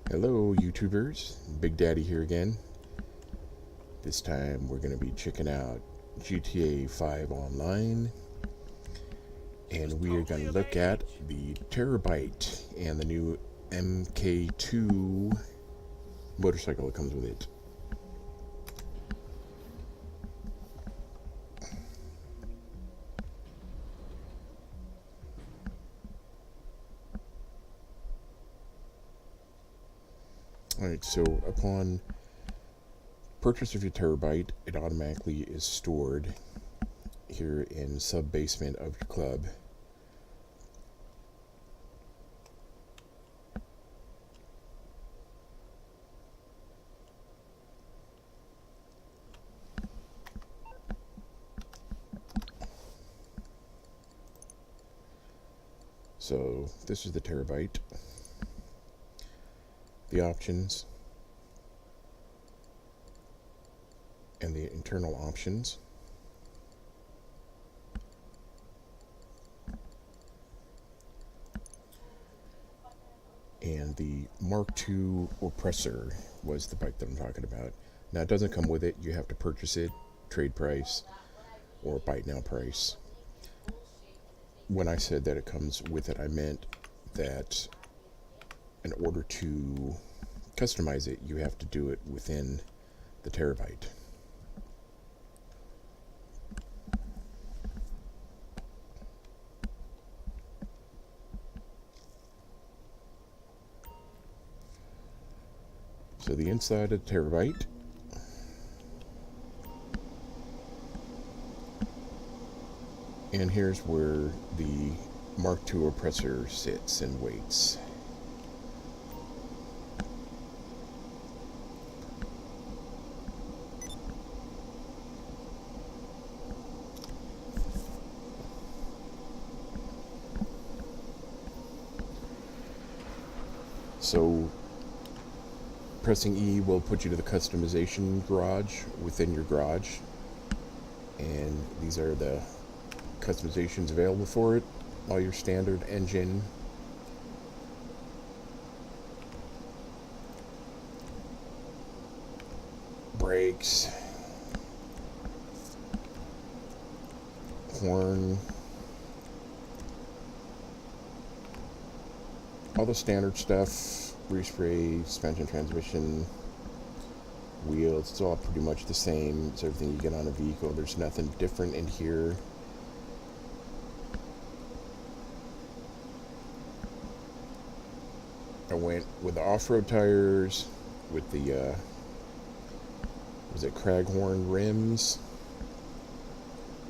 Hello YouTubers, Big Daddy here again. This time we're going to be checking out GTA 5 Online, and we are going to look at the TerrorByte and the new MK2 motorcycle that comes with it. Alright, so upon purchase of your TerrorByte, it automatically is stored here in sub-basement of your club. So this is the TerrorByte. The options and the internal options. And the MK2 Oppressor was the bike that I'm talking about. Now it doesn't come with it, you have to purchase it, trade price, or Byte Now price. When I said that it comes with it, I meant that in order to customize it, you have to do it within the TerrorByte. So the inside of the TerrorByte, and here's where the MK2 Oppressor sits and waits. So pressing E will put you to the customization garage within your garage, and these are the customizations available for it. All your standard engine, brakes, horn, all the standard stuff, grease spray, suspension, transmission, wheels. It's all pretty much the same as everything you get on a vehicle. There's nothing different in here. I went with the off-road tires, with the was it Craghorn rims,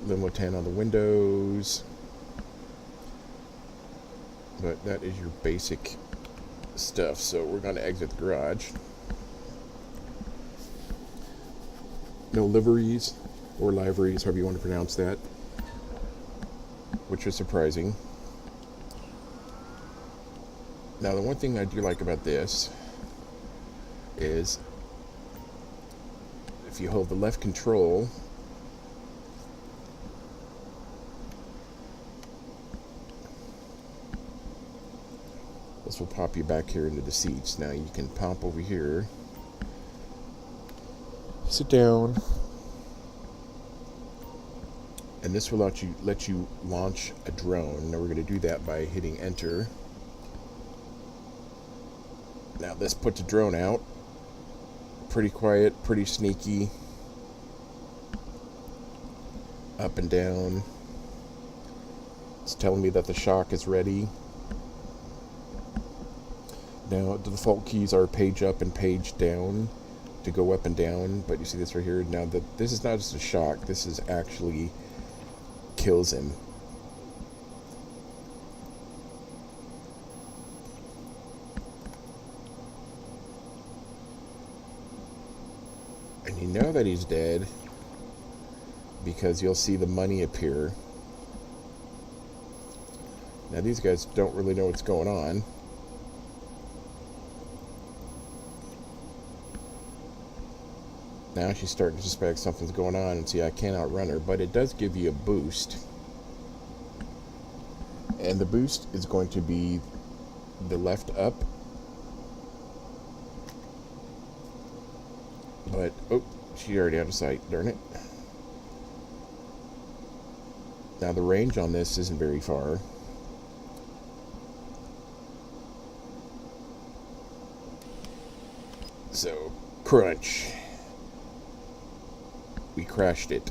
Limo 10 on the windows. But that is your basic stuff. So we're going to exit the garage. No liveries or liveries, however you want to pronounce that, which is surprising. Now, the one thing I do like about this is if you hold the left control, this will pop you back here into the seats. Now you can pop over here, sit down, and this will let you launch a drone. Now we're going to do that by hitting enter. Now this puts a drone out. Pretty quiet, pretty sneaky. Up and down. It's telling me that the shock is ready. Now the default keys are page up and page down to go up and down, but you see this right here. Now that this is not just a shock, this is actually kills him. And you know that he's dead because you'll see the money appear. Now these guys don't really know what's going on. Now she's starting to suspect something's going on, and see, I can't outrun her, but it does give you a boost. And the boost is going to be the left up But, oh, she's already out of sight, darn it. Now the range on this isn't very far. So, crunch. We crashed it.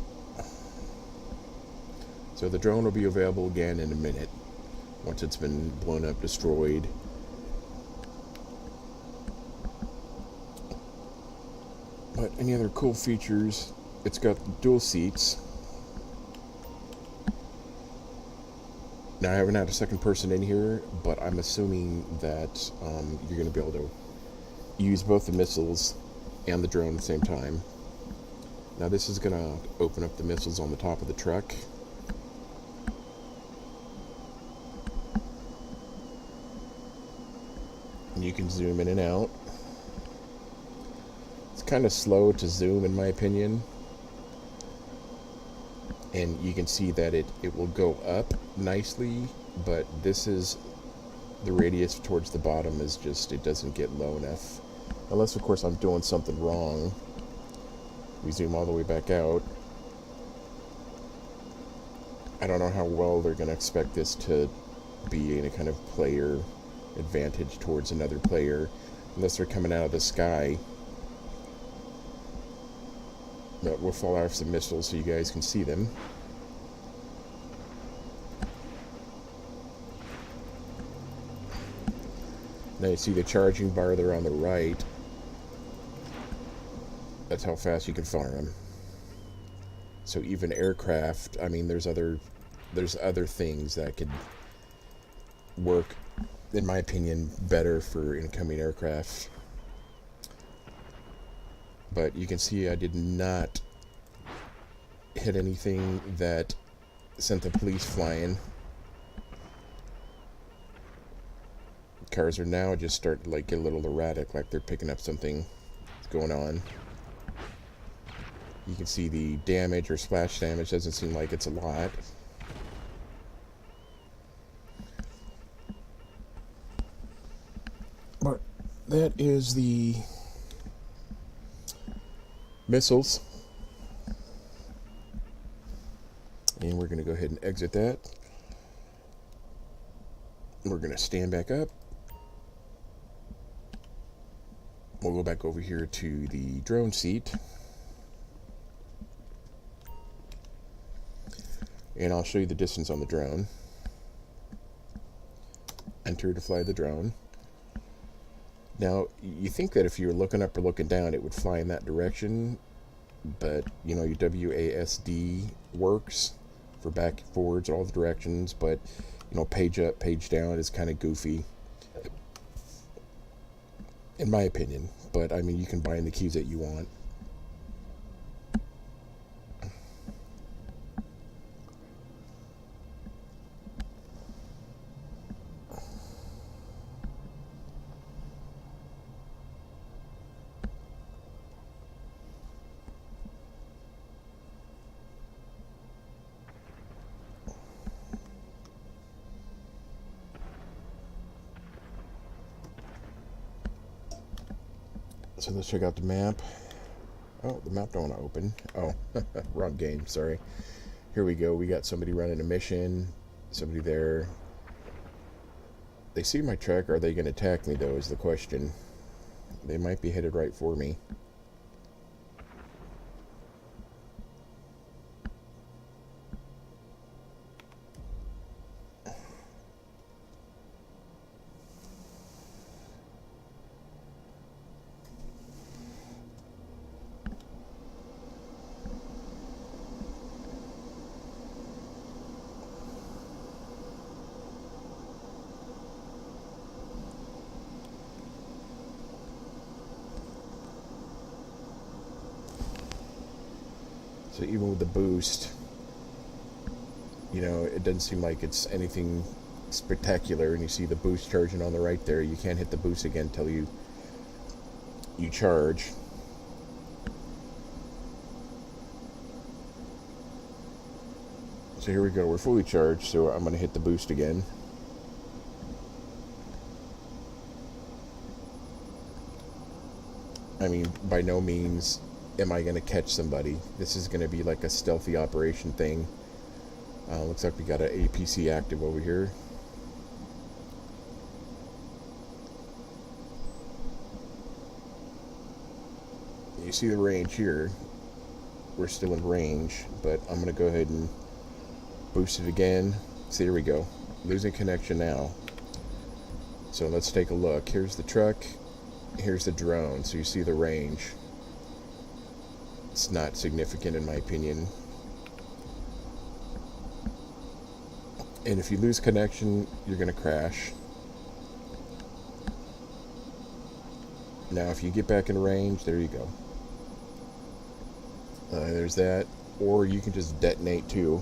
So the drone will be available again in a minute, once it's been blown up, destroyed. But any other cool features? It's got dual seats. Now I haven't had a second person in here, but I'm assuming that you're going to be able to use both the missiles and the drone at the same time. Now this is going to open up the missiles on the top of the truck. And you can zoom in and out. It's kind of slow to zoom in my opinion. And you can see that it will go up nicely, but this is the radius towards the bottom is just, it doesn't get low enough. Unless of course I'm doing something wrong. We zoom all the way back out. I don't know how well they're going to expect this to be any kind of player advantage towards another player, unless they're coming out of the sky. But we'll fall off some missiles so you guys can see them. Now you see the charging bar there on the right. That's how fast you can fire them. So even aircraft, I mean, there's other things that could work, in my opinion, better for incoming aircraft. But you can see I did not hit anything that sent the police flying. Cars are now just starting to like get a little erratic, like they're picking up something that's going on. You can see the damage or splash damage doesn't seem like it's a lot. But that is the missiles. And we're going to go ahead and exit that. We're going to stand back up. We'll go back over here to the drone seat. And I'll show you the distance on the drone. Enter to fly the drone. Now, you think that if you were looking up or looking down, it would fly in that direction. But, you know, your WASD works for back, forwards, all the directions. But, you know, page up, page down is kind of goofy, in my opinion. But, I mean, you can bind the keys that you want. So let's check out the map. Oh, the map don't want to open. Oh, wrong game, sorry. Here we go. We got somebody running a mission. Somebody there. They see my truck. Are they going to attack me, though, is the question. They might be headed right for me. So even with the boost, you know, it doesn't seem like it's anything spectacular. And you see the boost charging on the right there. You can't hit the boost again until you charge. So here we go. We're fully charged, so I'm going to hit the boost again. I mean, by no means am I going to catch somebody? This is going to be like a stealthy operation thing. Looks like we got an APC active over here. You see the range here. We're still in range, but I'm going to go ahead and boost it again. So here we go. Losing connection now. So let's take a look. Here's the truck. Here's the drone. So you see the range. It's not significant in my opinion. And if you lose connection, you're going to crash. Now if you get back in range, there you go. There's that. Or you can just detonate too.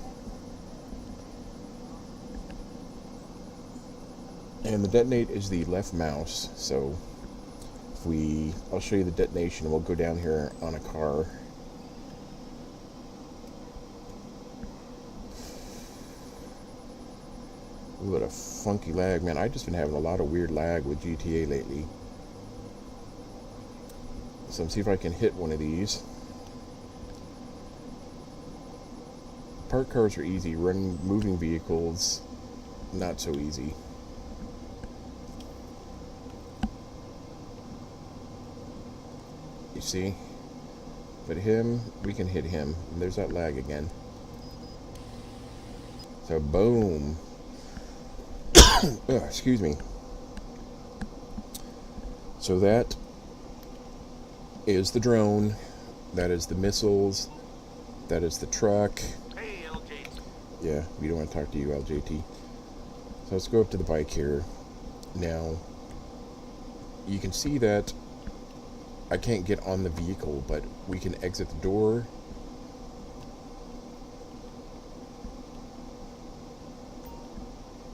And the detonate is the left mouse. So if I'll show you the detonation. We'll go down here on a car. Ooh, what a funky lag, man. I've just been having a lot of weird lag with GTA lately. So let's see if I can hit one of these. Parked cars are easy. Moving vehicles, not so easy. You see? But him, we can hit him. And there's that lag again. So boom. Excuse me. So that is the drone. That is the missiles. That is the truck. Hey, LJT. Yeah, we don't want to talk to you, LJT. So let's go up to the bike here. Now, you can see that I can't get on the vehicle, but we can exit the door.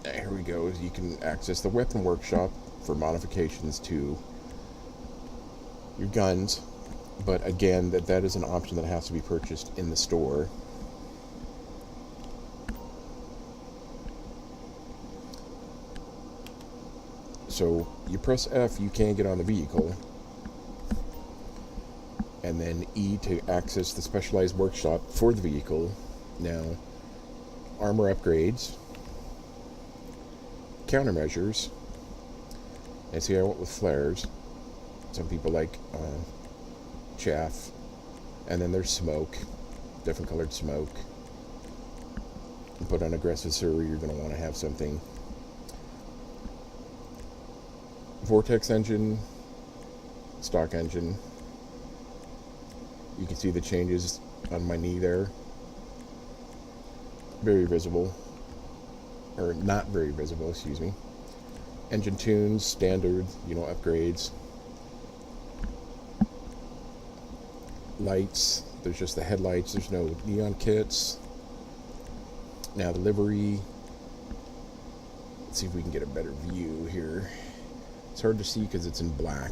Here we go. You can access the weapon workshop for modifications to your guns. But again, that is an option that has to be purchased in the store. So you press F, you can get on the vehicle. And then E to access the specialized workshop for the vehicle. Now, armor upgrades, countermeasures, and see I went with flares. Some people like chaff, and then there's smoke, different colored smoke. You put on aggressive server, you're going to want to have something. Vortex engine, stock engine. You can see the changes on my knee there. Very visible. Or not very visible, excuse me. Engine tunes, standard, upgrades. Lights, there's just the headlights, there's no neon kits. Now the livery. Let's see if we can get a better view here. It's hard to see because it's in black.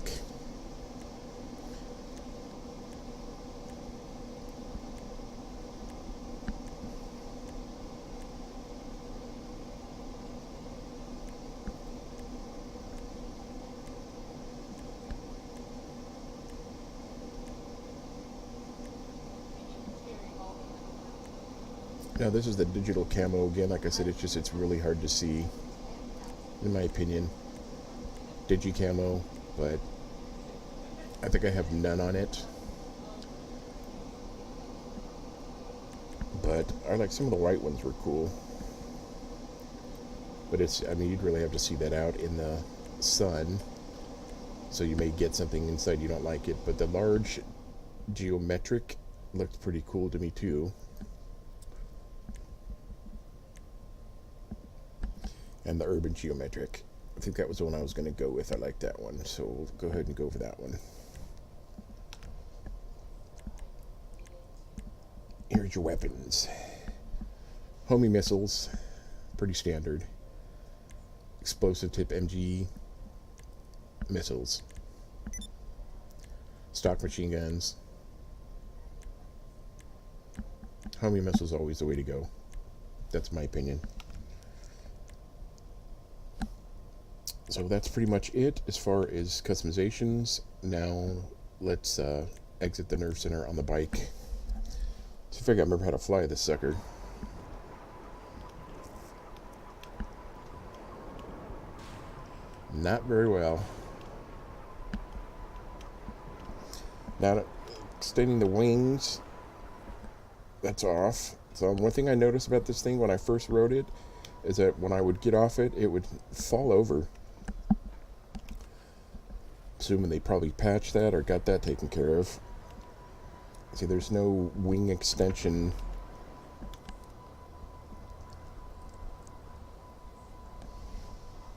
Now this is the digital camo again. Like I said, it's really hard to see, in my opinion. Digi camo, but I think I have none on it. But I like some of the white ones were cool. But you'd really have to see that out in the sun. So you may get something inside you don't like it. But the large geometric looked pretty cool to me too. And the urban geometric. I think that was the one I was going to go with. I like that one. So we'll go ahead and go for that one. Here's your weapons. Homing missiles. Pretty standard. Explosive tip MG missiles. Stock machine guns. Homing missiles always the way to go. That's my opinion. So that's pretty much it as far as customizations. Now let's exit the nerve center on the bike. So I figure I remember how to fly this sucker. Not very well. Now, extending the wings, that's off. So one thing I noticed about this thing when I first rode it is that when I would get off it, it would fall over. Assuming they probably patched that or got that taken care of. See, there's no wing extension.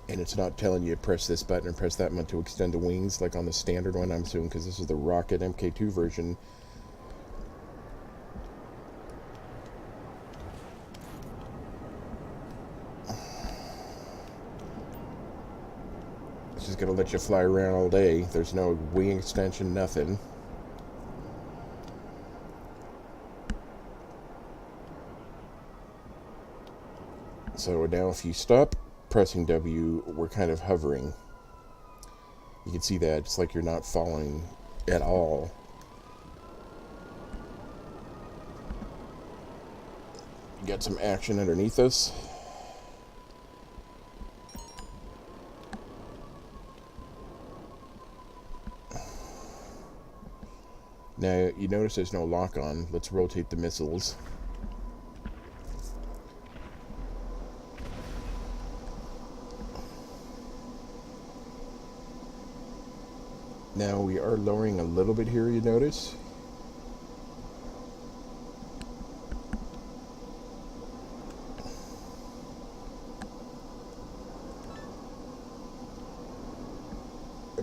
And it's not telling you press this button or press that one to extend the wings like on the standard one, I'm assuming, because this is the Rocket MK2 version. It's just going to let you fly around all day. There's no wing extension, nothing. So now if you stop pressing W, we're kind of hovering. You can see that it's like you're not falling at all. Got some action underneath us. Now you notice there's no lock on. Let's rotate the missiles. Now we are lowering a little bit here, you notice.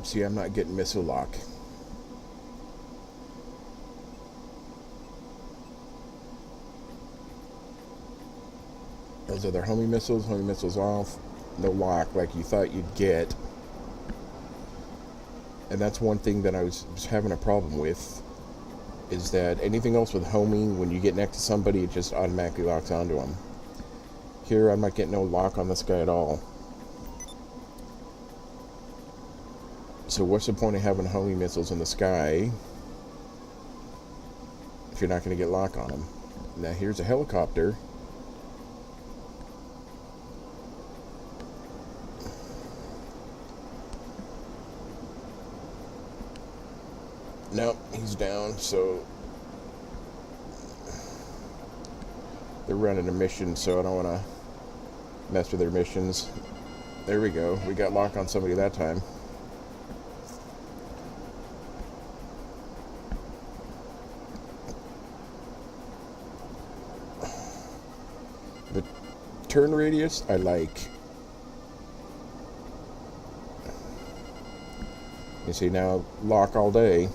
See, I'm not getting missile lock. Those are their homing missiles off, no lock like you thought you'd get. And that's one thing that I was having a problem with, is that anything else with homing, when you get next to somebody, it just automatically locks onto them. Here, I'm not getting no lock on this guy at all. So what's the point of having homing missiles in the sky if you're not going to get lock on them? Now here's a helicopter. Nope, he's down, so they're running a mission, so I don't want to mess with their missions. There we go. We got lock on somebody that time. The turn radius I like. You see now, lock all day.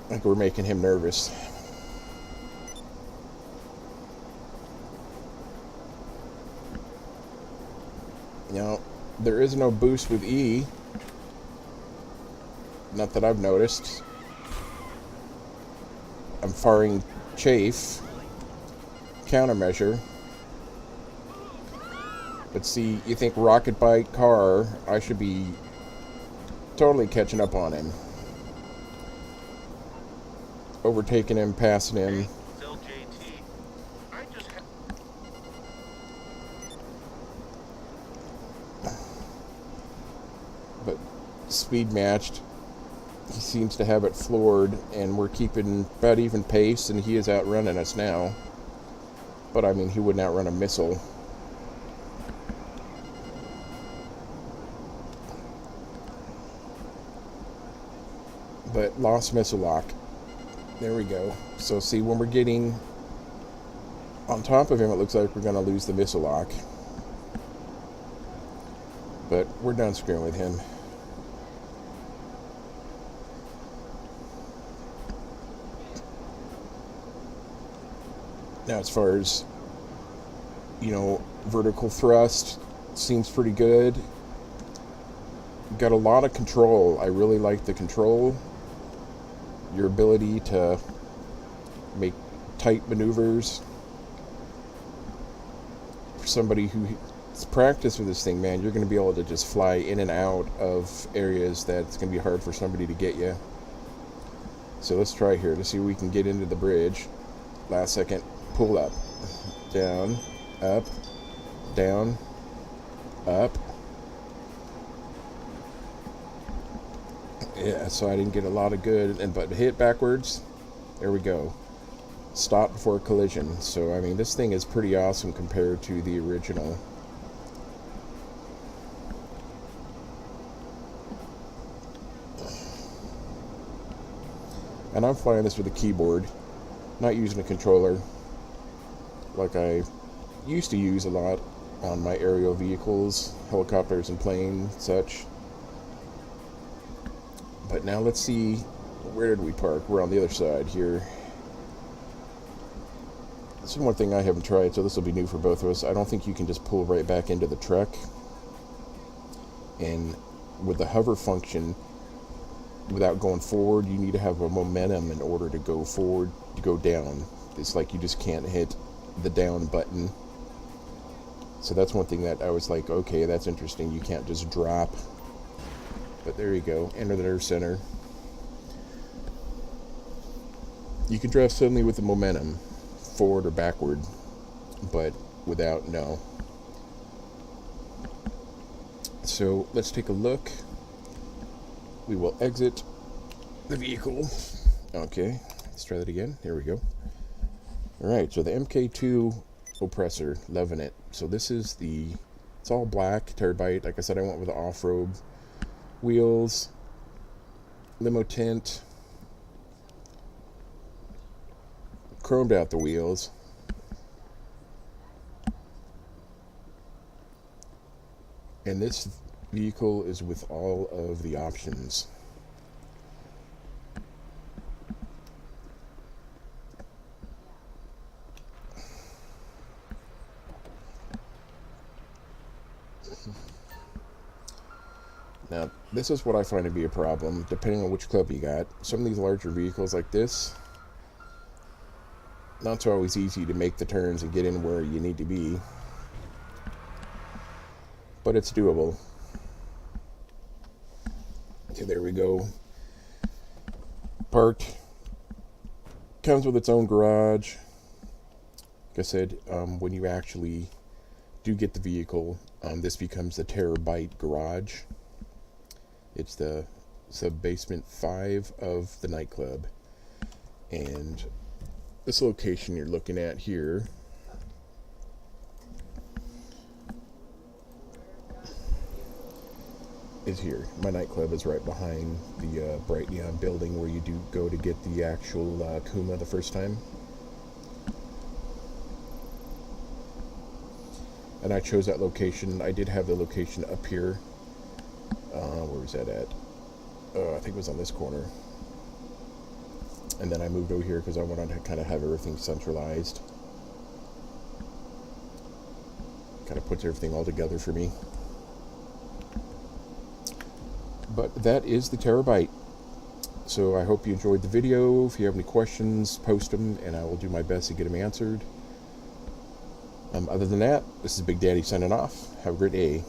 I think we're making him nervous. Now, there is no boost with E. Not that I've noticed. I'm firing chafe. Countermeasure. But see, you think TerrorByte car, I should be totally catching up on him. Overtaking him, passing him. But speed matched. He seems to have it floored, and we're keeping about even pace, and he is outrunning us now. But I mean, he wouldn't outrun a missile. But lost missile lock. There we go. So see, when we're getting on top of him, it looks like we're going to lose the missile lock. But we're done screwing with him. Now, as far as, you know, vertical thrust, seems pretty good. Got a lot of control. I really like the control. Your ability to make tight maneuvers. For somebody who It's practice with this thing, man. You're going to be able to just fly in and out of areas that it's going to be hard for somebody to get you. So let's try here to see if we can get into the bridge. Last second, pull up, down, up, down, up. Yeah, so I didn't get a lot of good, but hit backwards. There we go. Stop before collision. So I mean, this thing is pretty awesome compared to the original. And I'm flying this with a keyboard, not using a controller like I used to use a lot on my aerial vehicles, helicopters and planes, such. But now let's see, where did we park? We're on the other side here. This is one thing I haven't tried, so this will be new for both of us. I don't think you can just pull right back into the truck. And with the hover function, without going forward, you need to have a momentum in order to go forward, to go down. It's like you just can't hit the down button. So that's one thing that I was like, okay, that's interesting. You can't just drop. But there you go, enter the nerve center. You can drive suddenly with the momentum, forward or backward, but without, no. So let's take a look. We will exit the vehicle. Okay, let's try that again. Here we go. Alright, so the MK2 Oppressor, loving it. So this is it's all black, TerrorByte. Like I said, I went with the off-road wheels, limo tint, chromed out the wheels. And this vehicle is with all of the options. Now, this is what I find to be a problem, depending on which club you got. Some of these larger vehicles like this, not so always easy to make the turns and get in where you need to be. But it's doable. Okay, there we go. Parked. Comes with its own garage. Like I said, when you actually do get the vehicle, this becomes the TerrorByte garage. It's the sub-basement 5 of the nightclub. And this location you're looking at here is here. My nightclub is right behind the bright neon building where you do go to get the actual Kuma the first time. And I chose that location. I did have the location up here. Where was that at? I think it was on this corner. And then I moved over here because I wanted to kind of have everything centralized. Kind of puts everything all together for me. But that is the TerrorByte. So I hope you enjoyed the video. If you have any questions, post them, and I will do my best to get them answered. Other than that, this is Big Daddy signing off. Have a great day.